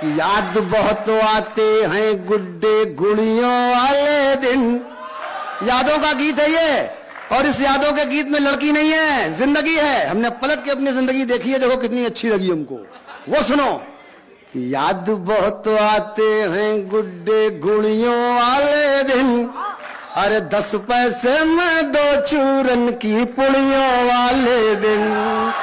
याद बहुत आते हैं गुड्डे गुड़ियों वाले दिन। यादों का गीत है ये, और इस यादों के गीत में लड़की नहीं है, जिंदगी है। हमने पलट के अपनी जिंदगी देखी है, देखो कितनी अच्छी लगी हमको। वो सुनो कि याद बहुत आते हैं गुड्डे गुड़ियों वाले दिन, अरे 10 पैसे में 2 चूरन की पुड़ियों वाले दिन।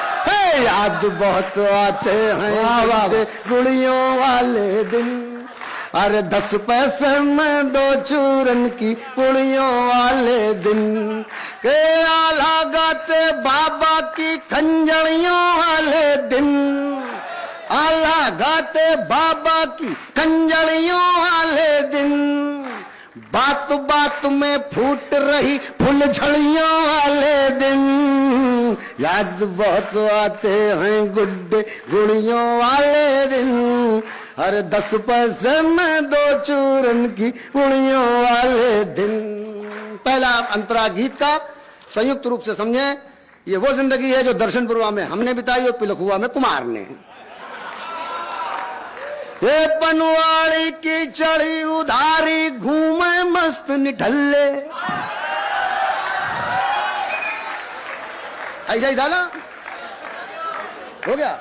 याद बहुत आते हैं गुड्डे गुड़ियों वाले दिन, अरे 10 पैसे में 2 चूरन की पुड़ियों वाले दिन। के आला गाते बाबा की खंजड़ियों वाले दिन, आला गाते बाबा की खंजड़ियों वाले दिन। बात बात में फूट रही फुलझड़ियों वाले दिन। याद बहुत आते हैं गुड्डे गुड़ियों वाले दिन, अरे 10 पैसे में 2 चूरन की पुड़ियों वाले दिन। पहला अंतरा गीत का संयुक्त रूप से समझे, ये वो जिंदगी है जो दर्शनपुरवा में हमने बिताई और पिलखुआ में कुमार ने। ये पनवाड़ी की चढ़ी उधारी घूमे मस्त निठल्ले, ऐसा ही था ना, हो गया।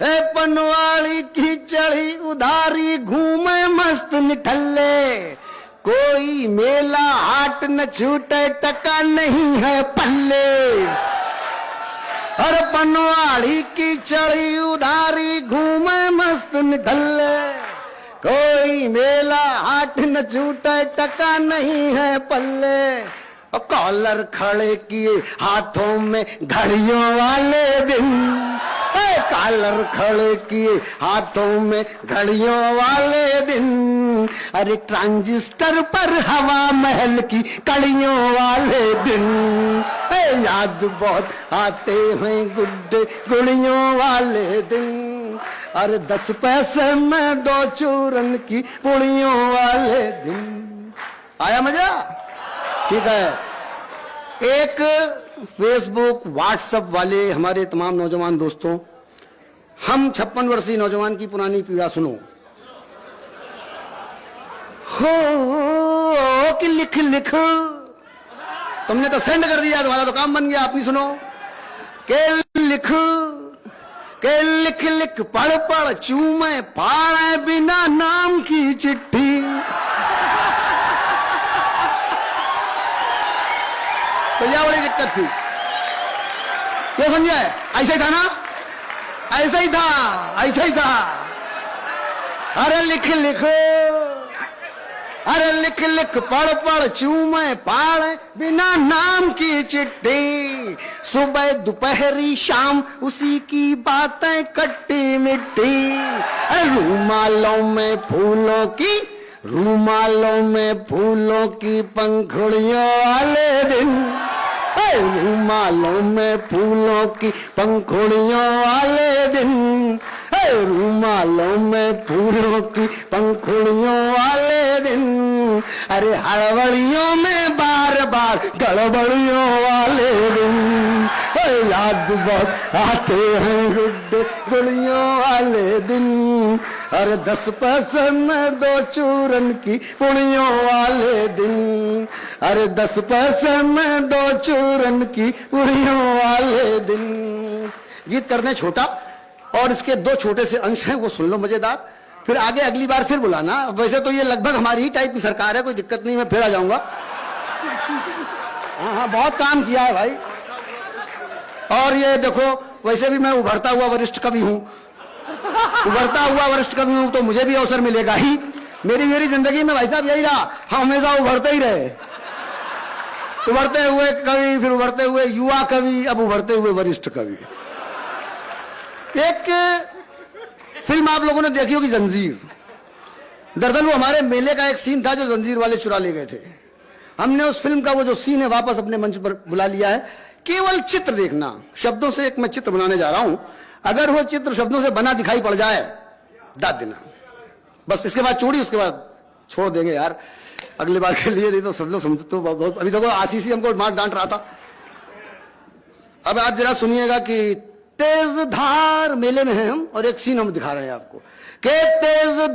हे पनवाड़ी की चढ़ी उधारी घूमे मस्त निठल्ले, कोई मेला हाट न छूटे टका नहीं है पल्ले। हर पनवाड़ी की चढ़ी उधारी घूमे मस्त निठल्ले, कोई मेला हाट न छूटे टका नहीं है पल्ले। और कॉलर खड़े किए हाथों में घड़ियों वाले दिन, कॉलर खड़े किए हाथों में घड़ियों वाले दिन। अरे ट्रांजिस्टर पर हवा महल की कड़ियों वाले दिन। याद बहुत आते हैं गुड्डे गुड़ियों वाले दिन, अरे 10 पैसे में 2 चूरन की पुड़ियों वाले दिन। आया मजा? ठीक है। एक फेसबुक व्हाट्सएप वाले हमारे तमाम नौजवान दोस्तों, हम 56 वर्षीय नौजवान की पुरानी पीड़ा सुनो। हो कि लिख लिख, तुमने तो सेंड कर दिया, तुम्हारा तो काम बन गया, आप नहीं सुनो। के लिख लिख पढ़ पढ़ चूमे पाड़े बिना नाम की चिट्ठी। भैया बड़ी दिक्कत थी, ये समझे? ऐसा ही था ना, ऐसा ही था, ऐसा ही था। अरे लिख लिख, अरे लिख लिख पढ़ पढ़ चूमे पाड़े बिना नाम की चिट्ठी। सुबह दोपहरी शाम उसी की बातें खट्टी मिट्टी। अरे रूमालों में फूलों की, रूमालों में फूलों की पंखुड़ियों वाले दिन, रूमालों में फूलों की पंखुड़ियों वाले दिन, रूमालों में फूलों की पंखुड़ियों वाले दिन। अरे हड़बड़ियों में बार बार गड़बड़ियों वाले दिन। याद बहुत आते हैं गुड्डे गुड़ियों वाले दिन, अरे 10 पैसे में 2 चूरन की पुड़ियों वाले दिन, अरे 10 पैसे में 2 चूरन की पुड़ियों वाले दिन। गीत करने छोटा, और इसके 2 छोटे से अंश हैं, वो सुन लो मजेदार, फिर आगे अगली बार फिर बुलाना। वैसे तो ये लगभग हमारी ही टाइप की सरकार है, कोई दिक्कत नहीं, मैं फिर आ जाऊंगा। हाँ हाँ, बहुत काम किया है भाई। और ये देखो, वैसे भी मैं उभरता हुआ वरिष्ठ कवि हूं, उभरता हुआ वरिष्ठ कवि हूं, तो मुझे भी अवसर मिलेगा ही। मेरी जिंदगी में भाई साहब यही रहा, हम हमेशा उभरते ही रहे। उभरते हुए कवि, फिर उभरते हुए युवा कवि, अब उभरते हुए वरिष्ठ कवि। एक फिल्म आप लोगों ने देखी होगी, जंजीर। दरअसल वो हमारे मेले का एक सीन था जो जंजीर वाले चुरा ले गए थे। हमने उस फिल्म का वो जो सीन है वापस अपने मंच पर बुला लिया है। केवल चित्र देखना, शब्दों से एक मैं चित्र बनाने जा रहा हूं, अगर वो चित्र शब्दों से बना दिखाई पड़ जाए दाद देना, बस। इसके बाद चोरी, उसके बाद छोड़ देंगे यार, अगली बार के लिए। नहीं तो सब लोग समझते तो बहुत। अभी देखो आशीष ही हमको मार डांट रहा था। अब आप जरा सुनिएगा कि तेज धार मेले में हैं हम, और एक सीन हम दिखा रहे हैं आपको। के तेज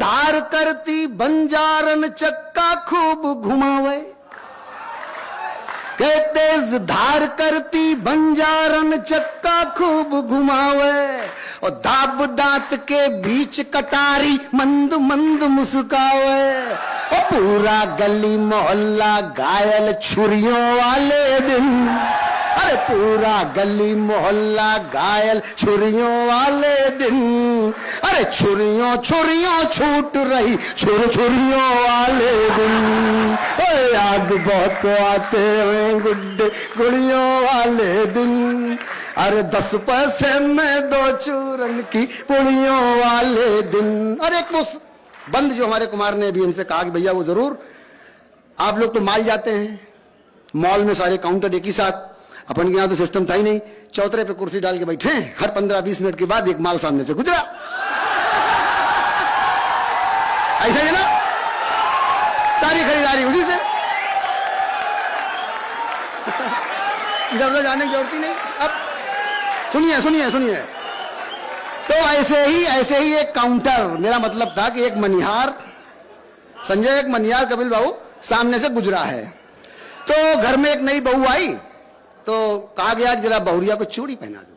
करती बंजारन चक्का खूब घुमावे, के तेज धार करती बंजारन चक्का खूब घुमावे, और दाब दांत के बीच कटारी मंद मंद मुस्कावे, और पूरा गली मोहल्ला घायल छुरियों वाले दिन, अरे पूरा गली मोहल्ला घायल छुरियों वाले दिन, अरे छुरियों छुरियों छूट रही छुरियों वाले दिन, याद बहुत आते हैं गुड्डे गुड़ियों वाले दिन, अरे 10 पैसे में 2 चूरन की पुड़ियों वाले दिन। और एक वो बंद जो हमारे कुमार ने भी इनसे कहा कि भैया वो जरूर, आप लोग तो माल जाते हैं, मॉल में सारे काउंटर एक ही साथ, अपन के यहां तो सिस्टम था ही नहीं, चौतरे पे कुर्सी डाल के बैठे, हर 15-20 मिनट के बाद एक माल सामने से गुजरा, ऐसा है ना, सारी खरीदारी उसी से, इधर उधर जाने की जरूरत ही नहीं। अब सुनिए सुनिए सुनिए, तो ऐसे ही एक काउंटर, मेरा मतलब था कि एक मनिहार संजय, एक मनिहार कपिल बाबू सामने से गुजरा है, तो घर में एक नई बहू आई, तो कहा गया जरा बहुरिया को चूड़ी पहना दो।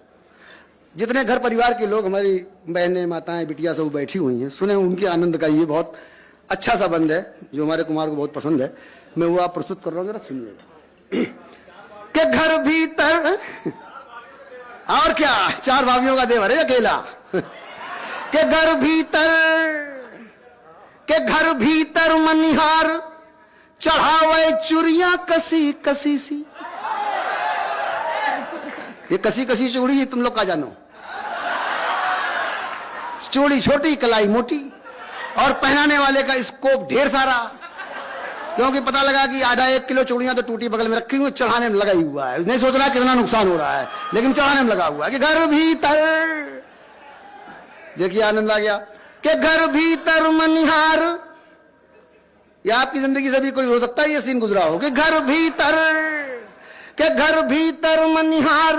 जितने घर परिवार के लोग, हमारी बहनें माताएं बिटिया सब बैठी हुई हैं, सुने उनके आनंद का ये बहुत अच्छा सा बंद है जो हमारे कुमार को बहुत पसंद है, मैं वो आप प्रस्तुत कर रहा हूं, जरा सुनिए। के घर भीतर और क्या, 4 भाभियों का देवर है अकेला, के घर भीतर मनिहार चढ़ावे चूड़ियां कसी कसी सी। ये कसी कसी चूड़ी तुम लोग का जानो, चूड़ी छोटी कलाई मोटी, और पहनाने वाले का स्कोप ढेर सारा, क्योंकि पता लगा कि आधा 1 किलो चूड़ियां तो टूटी बगल में रखी हुई, चढ़ाने में लगा ही हुआ है, नहीं सोच रहा कितना नुकसान हो रहा है, लेकिन चढ़ाने में लगा हुआ है। कि घर भीतर, देखिए आनंद आ गया, कि घर भीतर मनिहार, या आपकी जिंदगी से भी कोई हो सकता है ये सीन गुजरा हो, कि घर भीतर मनिहार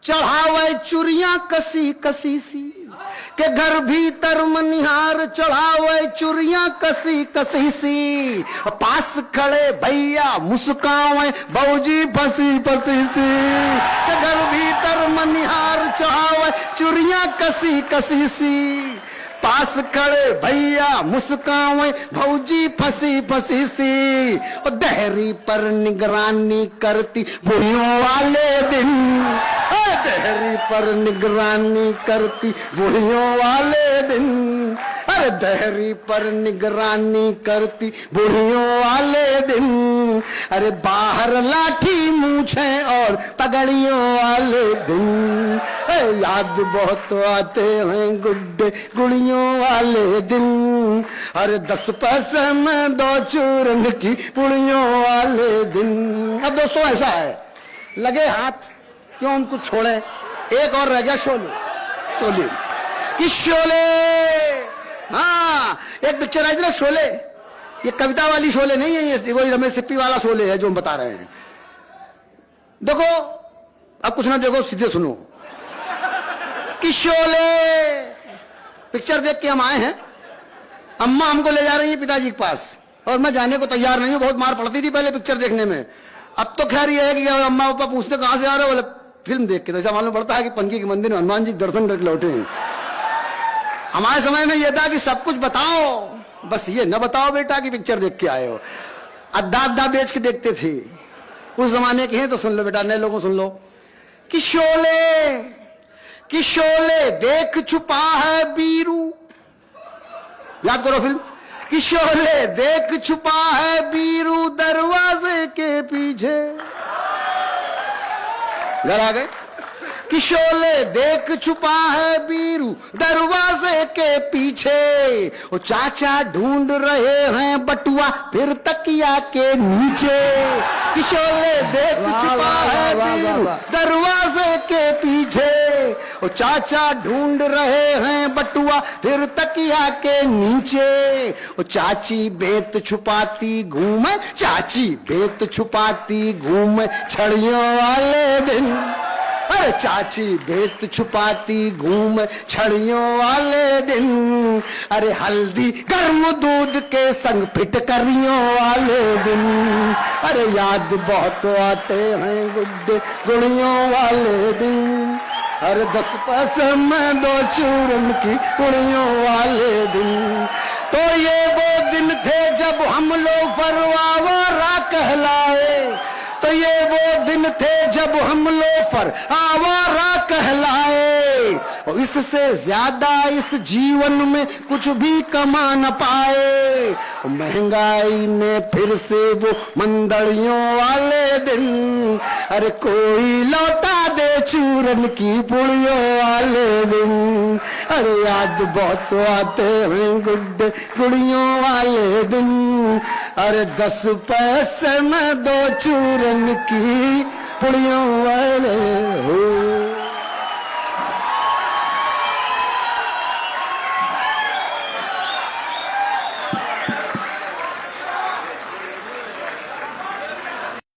चढ़ावे चूड़ियां कसी कसी सी, के घर भीतर मनिहार चढ़ावे चूड़ियां कसी कसी सी, पास खड़े भैया मुस्कावे बहूजी फंसी फंसी सी, के घर भीतर मनिहार चढ़ावे चूड़ियां कसी कसी सी, पास खड़े भैया मुस्कावे भौजी फंसी फंसी सी, और दहरी पर निगरानी करती बुढ़ियों वाले दिन, दहरी पर निगरानी करती बुढ़ियों वाले दिन, अरे दहरी पर निगरानी करती बुढ़ियों वाले दिन, अरे बाहर लाठी मूछे और पगड़ियों वाले दिन, याद बहुत आते हैं गुड्डे गुड़ियों वाले दिन, अरे 10 पैसे में 2 चूरन की पुड़ियों वाले दिन। अब दोस्तों ऐसा है, लगे हाथ क्यों उनको छोड़े, एक और रह गया शोले कि शोले, हाँ एक पिक्चर आई थी ना शोले, ये कविता वाली शोले नहीं है, ये वही रमेश सिप्पी वाला शोले है जो हम बता रहे हैं। देखो अब कुछ ना देखो, सीधे सुनो कि शोले पिक्चर देख के हम आए हैं, अम्मा हमको ले जा रही है पिताजी के पास, और मैं जाने को तैयार नहीं हूं, बहुत मार पड़ती थी पहले पिक्चर देखने में, अब तो खैर ये है कि अम्मा पापा पूछते कहां से आ रहे हो, बोले फिल्म देख के, तो ऐसा मालूम पड़ता है कि पनकी के मंदिर में हनुमान जी दर्शन करके लौटे हैं। हमारे समय में यह था कि सब कुछ बताओ, बस ये न बताओ बेटा कि पिक्चर देख के आए हो, अद्धा अद्धा बेच के देखते थे, उस जमाने के हैं तो सुन लो बेटा, नए लोगों सुन लो कि शोले देख छुपा है बीरू, याद करो फिल्म, कि शोले देख छुपा है बीरू दरवाजे के पीछे, घर आ गए कि शोले देख छुपा है बीरू दरवाजे के पीछे, वो चाचा ढूंढ रहे हैं बटुआ फिर तकिया के नीचे, कि शोले देख छुपा है बीरू दरवाजे के पीछे, वो चाचा ढूंढ रहे हैं बटुआ फिर तकिया के नीचे, वो चाची बेत छुपाती घूमे, चाची बेत छुपाती घूमे छड़ियों वाले दिन, अरे चाची भेद छुपाती घूम छड़ियों वाले दिन, अरे हल्दी गर्म दूध के संग फिटकरियों वाले दिन, अरे याद बहुत आते हैं गुड्डे गुड़ियों वाले दिन, अरे 10 पैसे में 2 चूरन की गुड़ियों वाले दिन। तो ये वो दिन थे जब हम लोग फरवावरा कहलाए, तो ये वो दिन थे जब हम लोफर आवारा कहलाए, और इससे ज्यादा इस जीवन में कुछ भी कमा न पाए। महंगाई में फिर से वो मंदड़ियों वाले दिन, अरे कोई लौटा दे चूरन की पुड़ियों वाले दिन, अरे याद बहुत आते हैं गुड्डे गुड़ियों वाले दिन, अरे 10 पैसे में 2 चूरन की पुड़ियों वाले हो।